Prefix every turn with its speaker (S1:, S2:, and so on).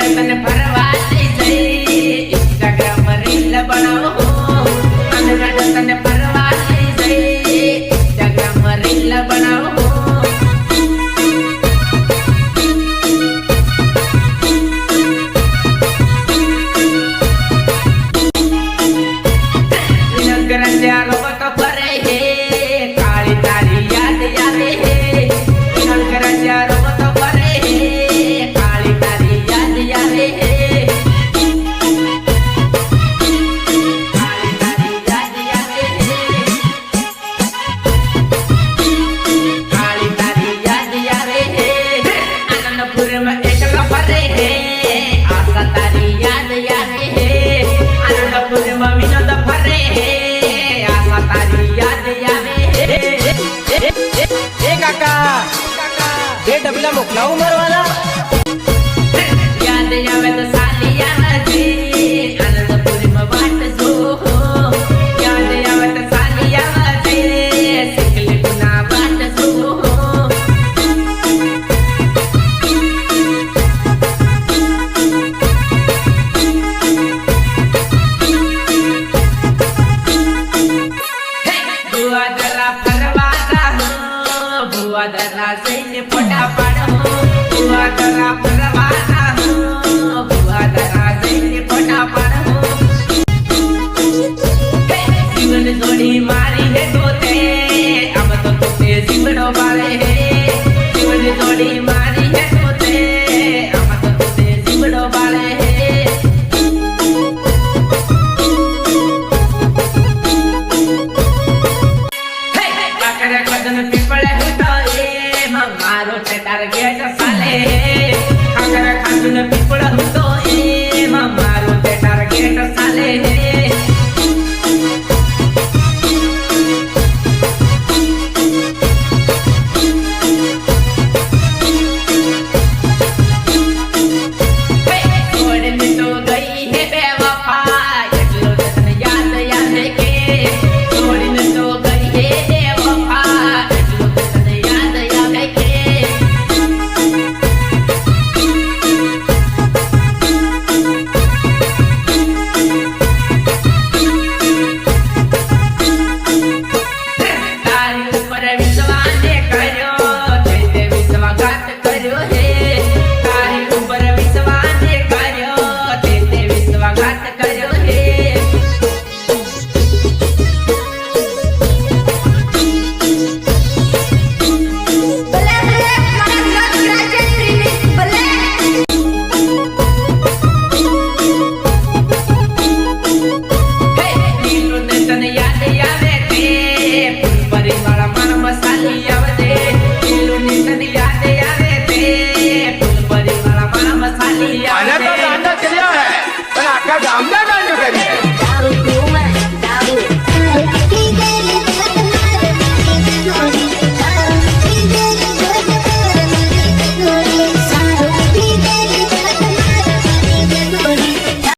S1: તને ફરવા લઈ જઈ ઇન્સ્ટાગ્રામ રીલ બનાવો અને તને ફરવા લઈ જઈ ઇન્સ્ટાગ્રામ રીલ બનાવો રંજારો તો ફરે હે કાળી તારી યાદ આવે હે રંજારો તો ફરે હે કાળી તારી યાદ આવે હે કાળી તારી યાદ આવે હે કાળી તારી યાદ આવે હે આનંદપુરમાં એકલા ફરે હે આશા તારી યાદ આવે હે આનંદપુરમાં વિનોદ ફરે હે
S2: डबला मोकलाऊ मरवाला
S1: याद आवे तो सालिया जी आनंदपुर में बाट जो याद आवे तो सालिया जी सिकले गुना बाट जो बुआ जरा फरवाता हो बुआ जरा से फोटा पाड़ो बुआ जरा फरवाता हो बुआ जरा से फोटा पाड़ो जीवन जोड़ी मारी है तोते अब तो तोते जीवनो वाले है जीवन जोड़ी मारी है तोते अब तो तोते जीवनो वाले है मारो ते टारगेट साले खाकर खाजुन पिपळ होतो ए मारो ते टारगेट साले छोड़ने तो गई है बेवफा एकलो तने याद आवे के छोड़ने तो गई है बेवफा एकलो तने याद आवे के
S2: गामदा गांड करी है।